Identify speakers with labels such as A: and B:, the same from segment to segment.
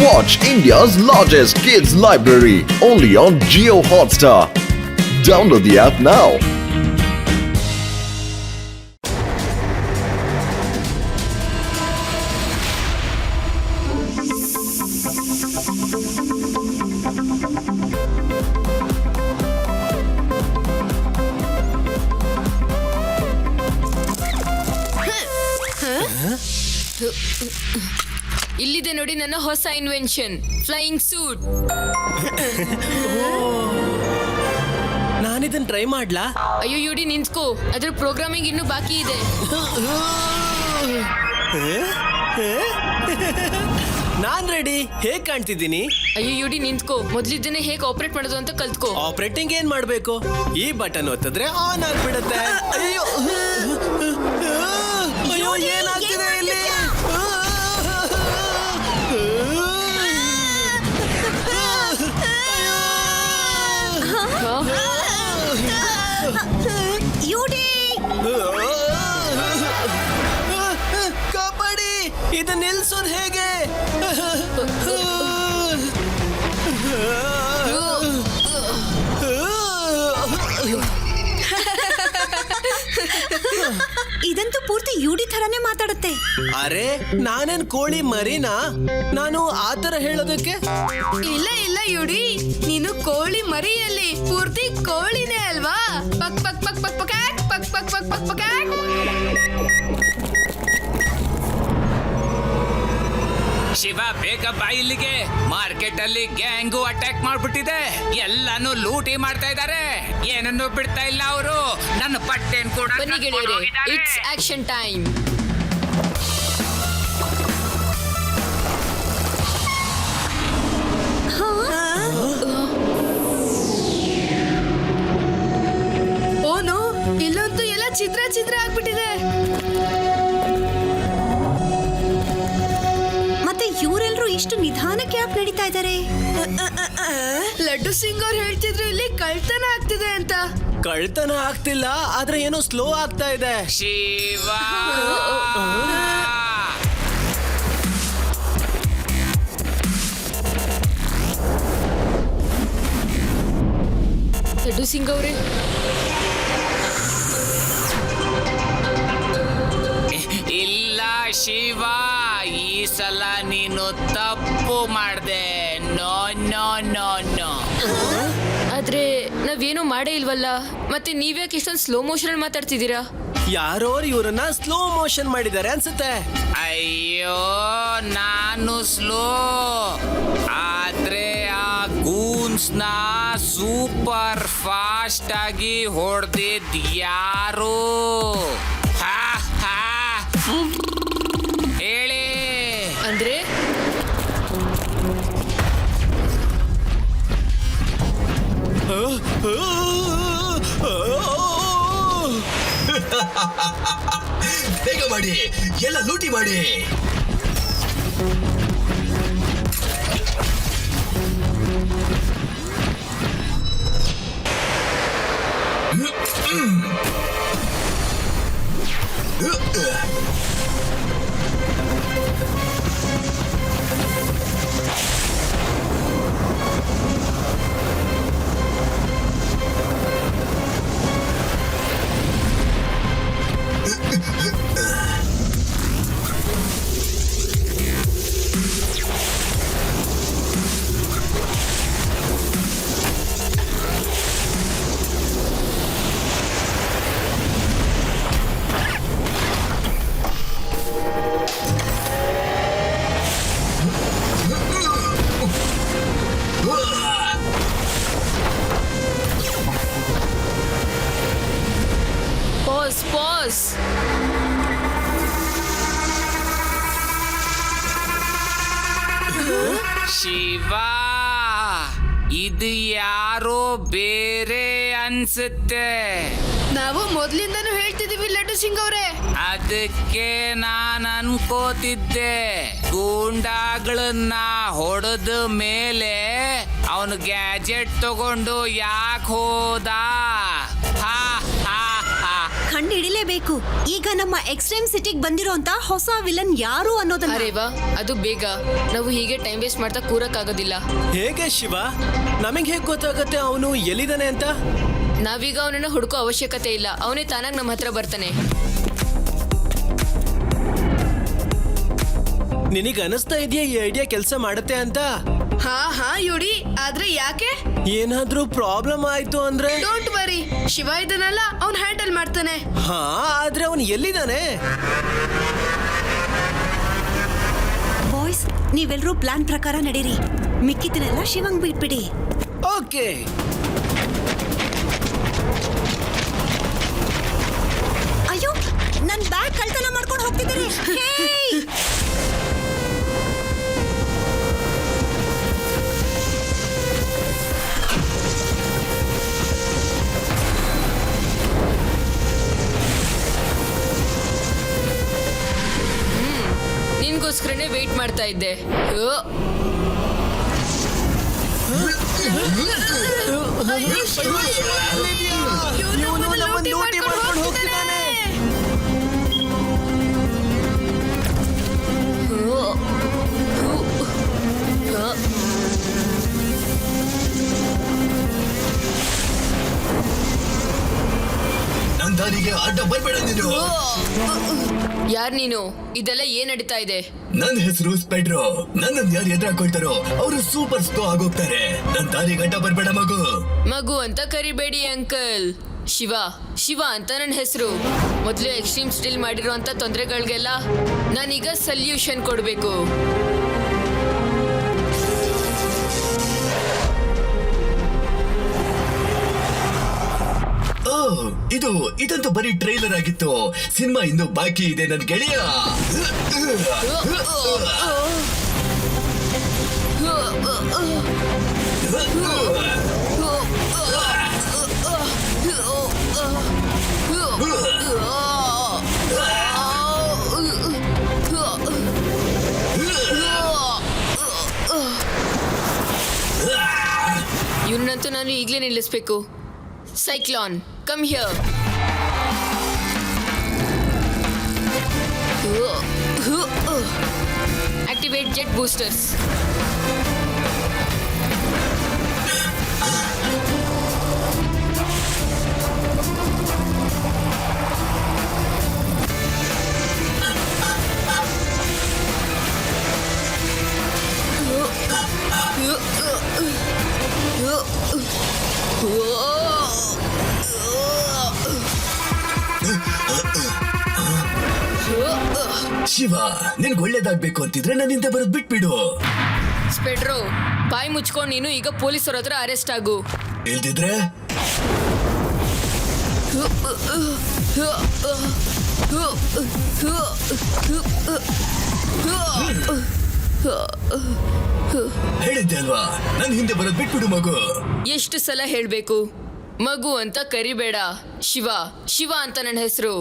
A: Watch India's largest kids library only on Jio Hotstar. Download the app now.
B: ಇಲ್ಲಿದೆ ನೋಡಿ ನನ್ನ ಹೊಸ invention flying suit.
C: ನಾನಿದನ್ try ಮಾಡ್ಲಾ?
B: ಅಯ್ಯೋ ಯುಡಿ ನಿಂತ್ಕೋ, ಅದ್ರ ಪ್ರೋಗ್ರಾಮಿಂಗ್ ಇನ್ನೂ ಬಾಕಿ ಇದೆ.
C: ನಾನ್ ರೆಡಿ. ಹೇಗ್ ಕಾಣ್ತಿದ್ದೀನಿ?
B: ಅಯ್ಯೋ ಯುಡಿ ನಿಂತ್ಕೋ, ಮೊದ್ಲಿದ್ದನ್ನೇ ಹೇಗೆ ಆಪರೇಟ್ ಮಾಡೋದು ಅಂತ ಕಲ್ತ್ಕೋ.
C: ಆಪರೇಟಿಂಗ್ ಏನ್ ಮಾಡ್ಬೇಕು? ಈ ಬಟನ್ ಒತ್ತಿದ್ರೆ ಆನ್ ಆಗ್ಬಿಡುತ್ತೆ. ಅಯ್ಯೋ ಅಯ್ಯೋ, ಏನಾಗ್ತಿದೆ ಇಲ್ಲಿ? ಕಾಪಾಡಿ, ಇದು ನಿಲ್ಸೋದು ಹೇಗೆ?
D: ಇದಂತೂ ಪೂರ್ತಿ ಯುಡಿ ಥರಾನೇ ಮಾತಾಡುತ್ತೆ.
C: ಅರೆ, ನಾನೇನ್ ಕೋಳಿ ಮರಿನಾ? ನಾನು ಆತರ ಹೇಳೋದಕ್ಕೆ?
B: ಇಲ್ಲ ಇಲ್ಲ ಯುಡಿ, ನೀನು ಕೋಳಿ ಮರಿಯಲ್ಲಿ ಪೂರ್ತಿ ಕೋಳಿನೇ ಅಲ್ವಾ? ಪಕ್ ಪಕ್ ಪಕ್ ಪಕ್ ಪಕ್ ಪಕ್ ಪಕ್ ಪಕ್ ಪಕ್ ಪಕ್.
E: ಶಿವ, ಬೇಗ ಬಾ ಇಲ್ಲಿಗೆ. ಮಾರ್ಕೆಟ್ ಅಲ್ಲಿ ಗ್ಯಾಂಗು ಅಟ್ಯಾಕ್ ಮಾಡ್ಬಿಟ್ಟಿದೆ. ಎಲ್ಲಾನು ಲೂಟಿ ಮಾಡ್ತಾ ಇದ್ದಾರೆ. ಏನನ್ನು ಬಿಡ್ತಾ ಇಲ್ಲ ಅವರು. ನನ್ನ ಪಟ್ಟೆನ್ ಕೂಡ
B: ಬನ್ನಿ ಗೆಳೆಯರೆ, ಇಟ್ಸ್ ಆಕ್ಷನ್ ಟೈಮ್. ಓನೋ, ಇಲ್ಲಂತೂ ಎಲ್ಲ ಚಿತ್ರ ಚಿತ್ರ ಆಗ್ಬಿಟ್ಟಿದೆ.
D: ಮತ್ತೆ ಇವರೆಲ್ಲರೂ ಇಷ್ಟು ನಿಧಾನಕ್ಕೆ ಯಾಕೆ ನಡೀತಾ ಇದ್ದಾರೆ?
B: ಲಡ್ಡು ಸಿಂಗ್ ಅವ್ರು ಹೇಳ್ತಿದ್ರು ಇಲ್ಲಿ ಕಳ್ತನ ಆಗ್ತಿದೆ ಅಂತ.
C: ಕಳ್ತನ ಆಗ್ತಿಲ್ಲ, ಆದ್ರೆ ಏನೋ ಸ್ಲೋ ಆಗ್ತಾ ಇದೆ.
E: ಶಿವ,
B: ಲಡ್ಡು ಸಿಂಗ್ ಅವರೇ,
E: ಇಲ್ಲ ಶಿವ, ಈ ಸಲ ನೀನು ತಪ್ಪು ಮಾಡ್ದೆ. No no no no.
B: ಆದ್ರೆ ನಾವೇನು ಮಾಡೇ ಇಲ್ವಲ್ಲ, ಮತ್ತೆ ನೀವ್ಯಾಕೆ ಇಷ್ಟೊಂದು ಸ್ಲೋ ಮೋಷನ್ ಅಲ್ಲಿ ಮಾತಾಡ್ತಿದ್ದೀರಾ?
C: ಯಾರೋರು ಇವ್ರನ್ನ ಸ್ಲೋ ಮೋಷನ್ ಮಾಡಿದ್ದಾರೆ ಅನ್ಸುತ್ತೆ.
E: ಅಯ್ಯೋ, ನಾನು ಸ್ಲೋ, ಆದ್ರೆ ಆ ಗೂನ್ಸ್ನ ಸೂಪರ್ ಫಾಸ್ಟ್ ಆಗಿ ಹೊಡೆದಿದ್ ಯಾರು? ಹಾ ಹಾ, ಹೇಳಿ.
B: ಅಂದ್ರೆ
F: ಬೇಗ ಮಾಡಿ, ಎಲ್ಲ ಲೂಟಿ ಮಾಡಿ.
B: ಪಾಸ್.
E: ಶಿವ, ಇದು ಯಾರೋ ಬೇರೆ ಅನ್ಸುತ್ತೆ.
B: ನಾವು ಮೊದ್ಲಿಂದನೂ ಹೇಳ್ತಿದೀವಿ ಲಡ್ಡು ಸಿಂಗ್ ಅವರೇ.
E: ಅದಕ್ಕೆ ನಾನು ಅನ್ಕೋತಿದ್ದೆ, ಗೂಂಡಾಗಳನ್ನ ಹೊಡೆದ ಮೇಲೆ ಅವನು ಗ್ಯಾಜೆಟ್ ತಗೊಂಡು ಯಾಕೆ ಹೋದ? ಹಾ ಹಾ ಹಾ.
D: ಕಂಡು ಹಿಡಿಲೇಬೇಕು. ಗೊತ್ತಾಗ್ಬೇಕು ಈಗ ನಮ್ಮ ಎಕ್ಸ್ಟ್ರೀಮ್ ಸಿಟಿಗೆ ಬಂದಿರೋಂತ ಹೊಸ ವಿಲನ್ ಯಾರು ಅನ್ನೋದನ್ನ.
B: ಅರೇವಾ ಅದು ಬೇಗ. ನಾವು ಹೀಗೆ ಟೈಮ್ ವೇಸ್ಟ್ ಮಾಡ್ತಾ ಕೂರಕ್ಕಾಗೋದಿಲ್ಲ.
C: ಹೇಗೆ ಶಿವ? ನಮಗೆ ಹೇಗೆ ಗೊತ್ತಾಗತ್ತೆ ಅವನು ಎಲ್ಲಿದ್ದಾನೆ ಅಂತ?
B: ನಾವೀಗ ಅವನನ್ನ ಹುಡುಕೋ ಅವಶ್ಯಕತೆ ಇಲ್ಲ, ಅವನೇ ತಾನಾಗ್ ನಮ್ಮ ಹತ್ರ ಬರ್ತಾನೆ.
C: ನಿನಗೆ ಅನಿಸ್ತಾ ಇದೆಯಾ ಈ ಐಡಿಯಾ ಕೆಲಸ ಮಾಡುತ್ತೆ ಅಂತ?
B: ಹಾ ಯುಡಿ, ಆದ್ರೆ ಯಾಕೆ?
C: ಏನಾದ್ರೂ ಪ್ರಾಬ್ಲಮ್ ಆಯ್ತು ಅಂದ್ರೆ?
B: ಡೋಂಟ್ ವರಿ, ಶಿವ ಇದನ್ನೆಲ್ಲ ಅವ್ನ್ ಹ್ಯಾಂಡಲ್ ಮಾಡ್ತಾನೆ.
C: ಹಾ, ಆದ್ರೆ ಅವನು ಎಲ್ಲಿದ್ದಾನೆ?
D: ಬಾಯ್ಸ್, ನೀವೆಲ್ಲರೂ ಪ್ಲಾನ್ ಪ್ರಕಾರ ನಡೀರಿ. ಮಿಕ್ಕಿದ್ದನ್ನೆಲ್ಲ ಶಿವಂಗ್ ಬಿಟ್ಬಿಡಿ.
C: ಓಕೆ.
D: ಅಯ್ಯೋ, ನನ್ ಬ್ಯಾಗ್ ಕಳ್ತನ ಮಾಡ್ಕೊಂಡು ಹೋಗ್ತಿದ್ದಾರೆ. ಹೇಯ್!
B: ನಿನ್ಗೋಸ್ಕರನೇ ವೇಟ್ ಮಾಡ್ತಾ ಇದ್ದೆ.
C: ಇವನು ನಮ್ಮನ್ನ ಲೂಟಿ ಮಾಡ್ಕೊಂಡು ಹೋಗ್ತಿದ್ದಾನೆ.
F: ನನ್ ದಾರಿಗೆ ಅಡ್ಡ ಬರ್ಬೇಡ ನೀನು.
B: ಯಾರ್ ನೀನು? ಇದೆಲ್ಲ ಏನ್ ನಡೀತಾ ಇದೆ?
F: ನನ್ನ ಹೆಸರು ಸ್ಪೆಡ್ರೋ. ನನ್ನನ್ನು ಯಾರು ಎದುರಾಕೊಳ್ತಾರೋ ಅವರು ಸೂಪರ್ ಸ್ಲೋ ಆಗೋಗ್ತಾರೆ. ನನ್ ದಾರಿಗೆ ಅಡ್ಡ ಬರ್ಬೇಡ ಮಗು.
B: ಮಗು ಅಂತ ಕರಿಬೇಡಿ ಅಂಕಲ್. ಶಿವ ಅಂತ ನನ್ನ ಹೆಸರು. ಮೊದಲು ಎಕ್ಸ್ಟ್ರೀಮ್ ಸ್ಟಿಲ್ ಮಾಡಿರುವಂತ ತೊಂದರೆಗಳಿಗೆಲ್ಲ ನಾನೀಗ ಸೊಲ್ಯೂಷನ್ ಕೊಡ್ಬೇಕು.
F: ಇದಂತೂ ಬರೀ ಟ್ರೈಲರ್ ಆಗಿತ್ತು. ಸಿನಿಮಾ ಇನ್ನು ಬಾಕಿ ಇದೆ ನನ್ ಗೆಳೆಯ.
B: ಇವನಂತೂ ನಾನು ಈಗಲೇ ನಿಲ್ಲಿಸ್ಬೇಕು. Cyclone, come here. Activate jet boosters.
F: Shiva, ನಿನ್ಗೆ ಒಳ್ಳೇದಾಗ್ಬೇಕು ಅಂತಿದ್ರೆ ನನ್ನಿಂದ ಬರೋದ್ ಬಿಟ್ಬಿಡು.
B: ಸ್ಪೆಡ್ರೋ, ಬಾಯಿ ಮುಚ್ಕೊಂಡು ನೀನು ಈಗ ಪೊಲೀಸರ ಹತ್ರ ಅರೆಸ್ಟ್ ಆಗು.
F: ಇಲ್ದಿದ್ರೆ ಹೇಳಿದ್ದೆ ಅಲ್ವಾ, ನನ್ ಹಿಂದೆ ಬರೋದ್ ಬಿಟ್ಬಿಡು ಮಗು.
B: ಎಷ್ಟು ಸಲ ಹೇಳ್ಬೇಕು? ಮಗು ಅಂತ ಕರಿಬೇಡ. ಶಿವ ಅಂತ ನನ್ನ ಹೆಸರು.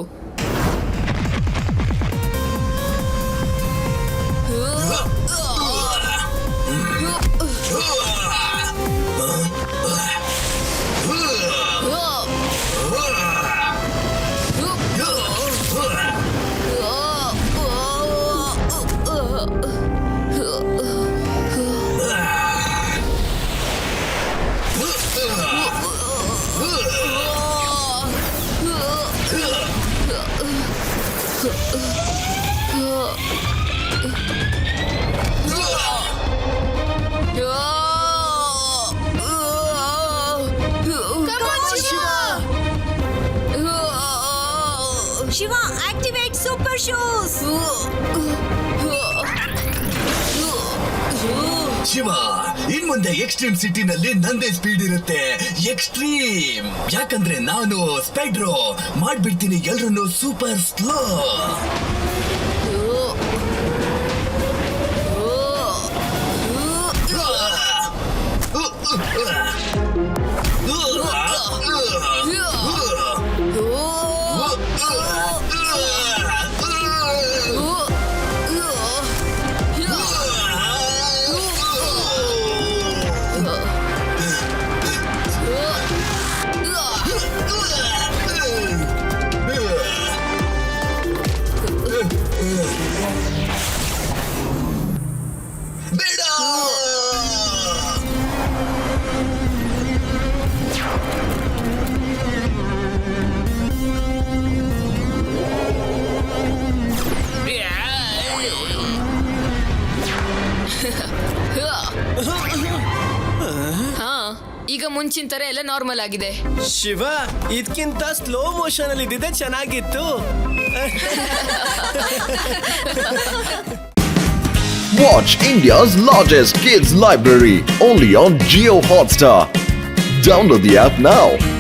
D: Shiva, activate super shoes.
F: Shiva, ಇನ್ ಮುಂದೆ ಎಕ್ಸ್ಟ್ರೀಮ್ ಸಿಟಿನಲ್ಲಿ ನಂದೇ ಸ್ಪೀಡ್ ಇರುತ್ತೆ. ಎಕ್ಸ್ಟ್ರೀಮ್, ಯಾಕಂದ್ರೆ ನಾನು ಸ್ಪೆಡ್ರೋ ಮಾಡ್ಬಿಡ್ತೀನಿ ಎಲ್ರನ್ನು ಸೂಪರ್ ಸ್ಲೋ.
B: ಈಗ ಮುಂಚಿನ ತರ ಎಲ್ಲ ನಾರ್ಮಲ್ ಆಗಿದೆ.
C: ಶಿವ, ಇದಕ್ಕಿಂತ ಸ್ಲೋ ಮೋಷನ್ ಅಲ್ಲಿ ಇದ್ದಿದ್ದೆ ಚೆನ್ನಾಗಿತ್ತು.
A: Watch India's largest kids library only on Geo Hotstar. Download the app now.